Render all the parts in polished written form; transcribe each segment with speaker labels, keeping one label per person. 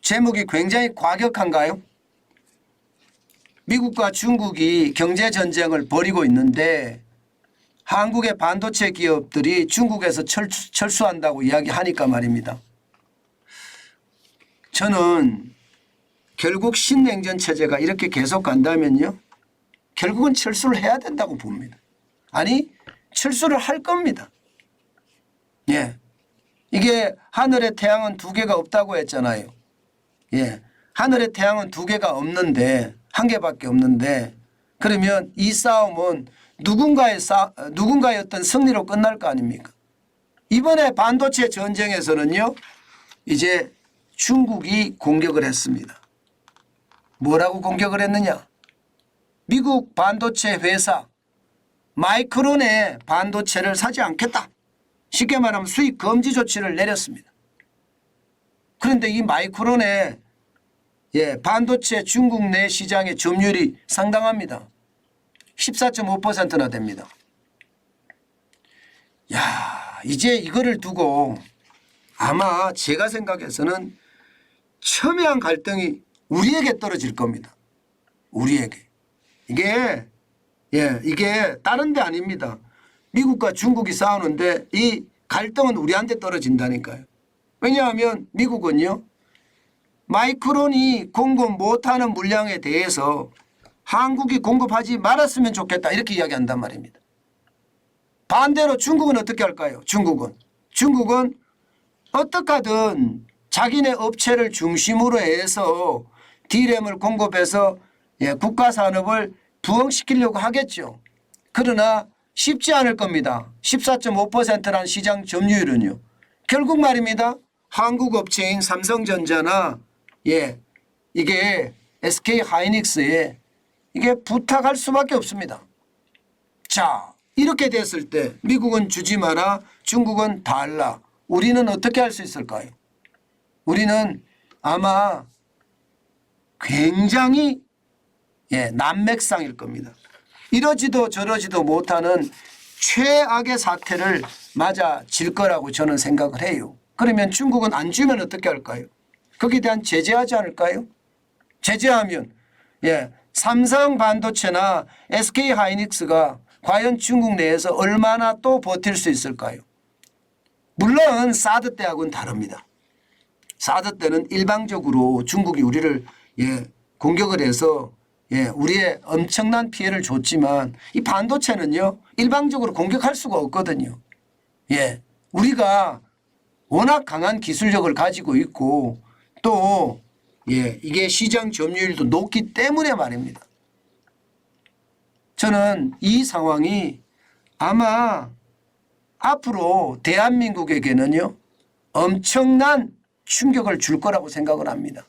Speaker 1: 제목이 굉장히 과격한가요? 미국과 중국이 경제 전쟁을 벌이고 있는데 한국의 반도체 기업들이 중국에서 철수한다고 이야기하니까 말입니다. 저는 결국 신냉전 체제가 이렇게 계속 간다면요, 결국은 철수를 해야 된다고 봅니다. 아니, 철수를 할 겁니다. 예. 이게 하늘에 태양은 두 개가 없다고 했잖아요. 예. 하늘에 태양은 두 개가 없는데, 한 개밖에 없는데, 그러면 이 싸움은 누군가의 어떤 승리로 끝날 거 아닙니까? 이번에 반도체 전쟁에서는요, 이제 중국이 공격을 했습니다. 뭐라고 공격을 했느냐? 미국 반도체 회사 마이크론의 반도체를 사지 않겠다. 쉽게 말하면 수입 금지 조치를 내렸습니다. 그런데 이 마이크론의 반도체 중국 내 시장의 점유율이 상당합니다. 14.5%나 됩니다. 야, 이제 이거를 두고 아마 제가 생각해서는 첨예한 갈등이 우리에게 떨어질 겁니다. 우리에게. 이게 다른 데 아닙니다. 미국과 중국이 싸우는데 이 갈등은 우리한테 떨어진다니까요. 왜냐하면 미국은요, 마이크론이 공급 못하는 물량에 대해서 한국이 공급하지 말았으면 좋겠다 이렇게 이야기한단 말입니다. 반대로 중국은 어떻게 할까요? 중국은 어떻게 하든 자기네 업체를 중심으로 해서 D램을 공급해서 국가 산업을 부흥시키려고 하겠죠. 그러나 쉽지 않을 겁니다. 14.5%라는 시장 점유율은요. 결국 말입니다. 한국 업체인 삼성전자나 이게 SK 하이닉스에 이게 부탁할 수밖에 없습니다. 자, 이렇게 됐을 때 미국은 주지 마라, 중국은 달라. 우리는 어떻게 할 수 있을까요? 우리는 아마 굉장히 난맥상일 겁니다. 이러지도 저러지도 못하는 최악의 사태를 맞아질 거라고 저는 생각을 해요. 그러면 중국은 안 주면 어떻게 할까요? 거기에 대한 제재하지 않을까요? 제재하면 삼성 반도체나 SK 하이닉스가 과연 중국 내에서 얼마나 또 버틸 수 있을까요? 물론 사드 때하고는 다릅니다. 사드 때는 일방적으로 중국이 우리를 공격을 해서 우리의 엄청난 피해를 줬지만 이 반도체는요, 일방적으로 공격할 수가 없거든요. 우리가 워낙 강한 기술력을 가지고 있고 또 이게 시장 점유율도 높기 때문에 말입니다. 저는 이 상황이 아마 앞으로 대한민국에게는요, 엄청난 충격을 줄 거라고 생각을 합니다.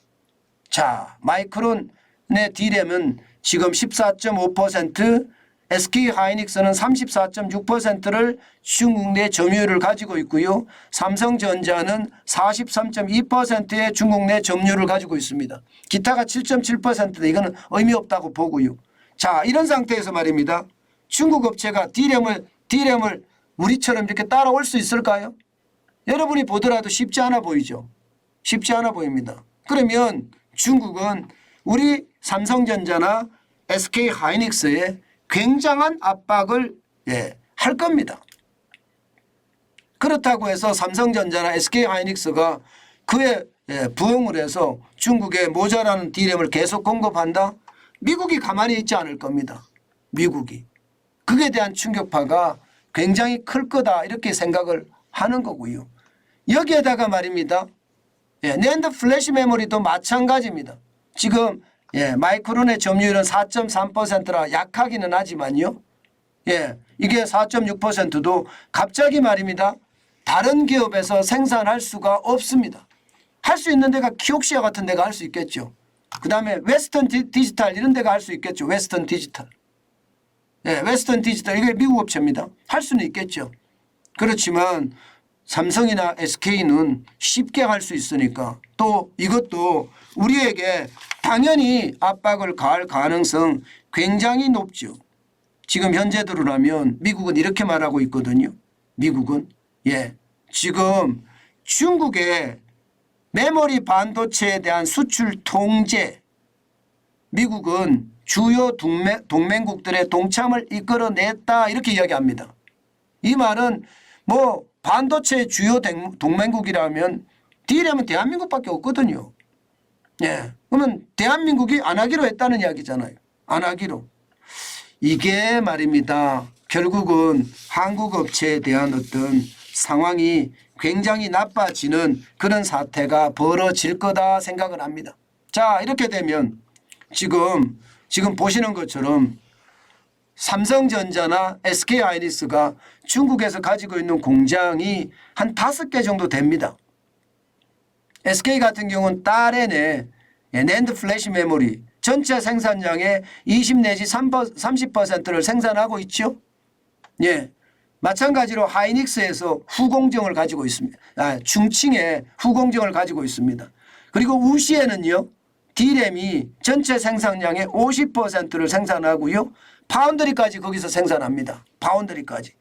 Speaker 1: 자, 마이크론의 D램은 지금 14.5%, SK 하이닉스는 34.6%를 중국 내 점유율을 가지고 있고요. 삼성전자는 43.2%의 중국 내 점유율을 가지고 있습니다. 기타가 7.7%다. 이거는 의미 없다고 보고요. 자, 이런 상태에서 말입니다. 중국 업체가 D램을 우리처럼 이렇게 따라올 수 있을까요? 여러분이 보더라도 쉽지 않아 보이죠. 쉽지 않아 보입니다. 그러면 중국은 우리 삼성전자나 SK 하이닉스에 굉장한 압박을 할 겁니다. 그렇다고 해서 삼성전자나 SK 하이닉스가 그에 부응을 해서 중국에 모자라는 D램을 계속 공급한다? 미국이 가만히 있지 않을 겁니다. 미국이. 그에 대한 충격파가 굉장히 클 거다 이렇게 생각을 하는 거고요. 여기에다가 말입니다. 낸드 플래시 메모리도 마찬가지입니다. 지금 마이크론의 점유율은 4.3%라 약하기는 하지만요. 이게 4.6%도 갑자기 말입니다. 다른 기업에서 생산할 수가 없습니다. 할 수 있는 데가 키옥시아 같은 데가 할 수 있겠죠. 그 다음에 웨스턴 디지털 이런 데가 할 수 있겠죠. 웨스턴 디지털. 웨스턴 디지털 이게 미국 업체입니다. 할 수는 있겠죠. 그렇지만 삼성이나 SK는 쉽게 할 수 있으니까 또 이것도 우리에게 당연히 압박을 가할 가능성 굉장히 높죠. 지금 현재대로라면 미국은 이렇게 말하고 있거든요. 미국은 지금 중국에 메모리 반도체에 대한 수출 통제, 미국은 주요 동맹국들의 동참을 이끌어냈다 이렇게 이야기합니다. 이 말은 뭐 반도체 주요 동맹국이라면 D램은 대한민국밖에 없거든요. 예, 그러면 대한민국이 안 하기로 했다는 이야기잖아요. 안 하기로. 이게 말입니다. 결국은 한국 업체에 대한 어떤 상황이 굉장히 나빠지는 그런 사태가 벌어질 거다 생각을 합니다. 자, 이렇게 되면 지금 보시는 것처럼 삼성전자나 SK하이닉스가 중국에서 가지고 있는 공장이 한 5개 정도 됩니다. SK 같은 경우는 딸에네 낸드 플래시 메모리 전체 생산량의 20 내지 30%를 생산하고 있죠. 예. 마찬가지로 하이닉스에서 후공정을 가지고 있습니다. 중층에 후공정을 가지고 있습니다. 그리고 우시에는요. D램이 전체 생산량의 50%를 생산하고요. 파운드리까지 거기서 생산합니다. 파운드리까지.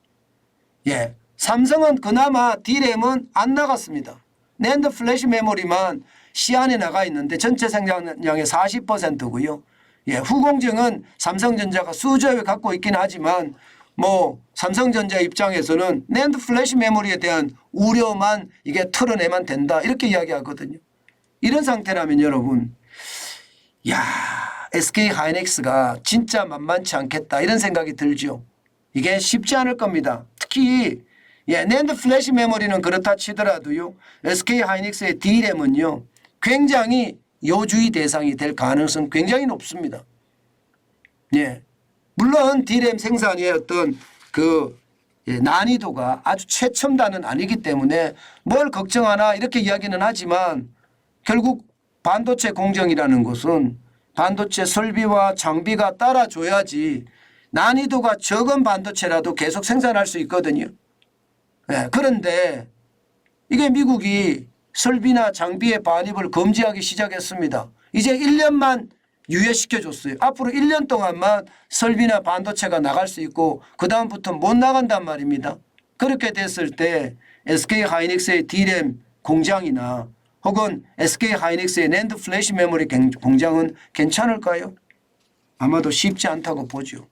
Speaker 1: 예. 삼성은 그나마 D램은 안 나갔습니다. 낸드 플래시 메모리만 시안에 나가 있는데 전체 생산량의 40%고요. 예. 후공정은 삼성전자가 수조에 갖고 있긴 하지만 뭐 삼성전자 입장에서는 낸드 플래시 메모리에 대한 우려만 이게 털어내면 된다 이렇게 이야기하거든요. 이런 상태라면 여러분 야 SK하이닉스가 진짜 만만치 않겠다 이런 생각이 들죠. 이게 쉽지 않을 겁니다. 특히 낸드 플래시 메모리는 그렇다 치더라도요. SK하이닉스의 D램은요. 굉장히 요주의 대상이 될 가능성 굉장히 높습니다. 예. 물론 D램 생산의 어떤 그 난이도가 아주 최첨단은 아니기 때문에 뭘 걱정하나 이렇게 이야기는 하지만 결국 반도체 공정이라는 것은 반도체 설비와 장비가 따라줘야지 난이도가 적은 반도체라도 계속 생산할 수 있거든요. 네, 그런데 이게 미국이 설비나 장비의 반입을 금지하기 시작했습니다. 이제 1년만 유예시켜줬어요. 앞으로 1년 동안만 설비나 반도체가 나갈 수 있고 그다음부터 못 나간단 말입니다. 그렇게 됐을 때 SK하이닉스의 D램 공장이나 혹은 SK하이닉스의 낸드 플래시 메모리 공장은 괜찮을까요? 아마도 쉽지 않다고 보죠.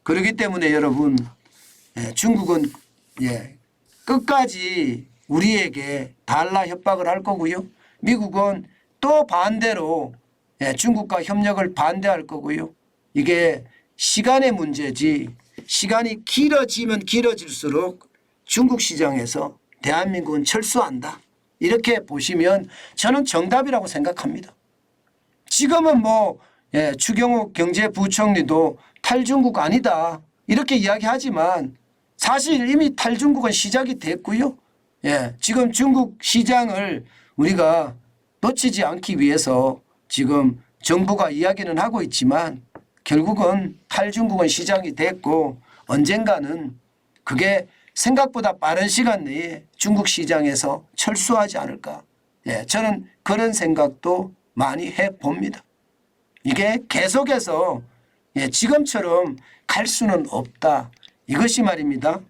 Speaker 1: 그렇기 때문에 여러분 중국은 끝까지 우리에게 달러 협박을 할 거고요. 미국은 또 반대로 중국과 협력을 반대할 거고요. 이게 시간의 문제지 시간이 길어지면 길어질수록 중국 시장에서 대한민국은 철수한다. 이렇게 보시면 저는 정답이라고 생각합니다. 지금은 뭐 추경호 경제부총리도 탈중국 아니다. 이렇게 이야기하지만 사실 이미 탈중국은 시작이 됐고요. 지금 중국 시장을 우리가 놓치지 않기 위해서 지금 정부가 이야기는 하고 있지만 결국은 탈중국은 시작이 됐고 언젠가는 그게 생각보다 빠른 시간 내에 중국 시장에서 철수하지 않을까. 저는 그런 생각도 많이 해봅니다. 이게 계속해서 지금처럼 갈 수는 없다. 이것이 말입니다.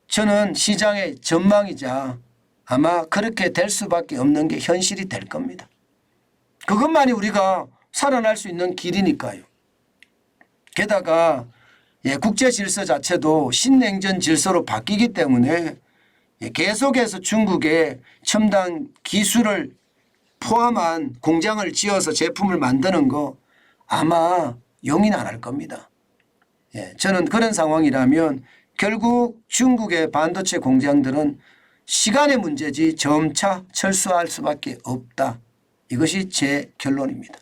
Speaker 1: 저는 시장의 전망이자 아마 그렇게 될 수밖에 없는 게 현실이 될 겁니다. 그것만이 우리가 살아날 수 있는 길이니까요. 게다가 국제 질서 자체도 신냉전 질서로 바뀌기 때문에 계속해서 중국의 첨단 기술을 포함한 공장을 지어서 제품을 만드는 거 아마 용인 안 할 겁니다. 저는 그런 상황이라면 결국 중국의 반도체 공장들은 시간의 문제지 점차 철수할 수밖에 없다. 이것이 제 결론입니다.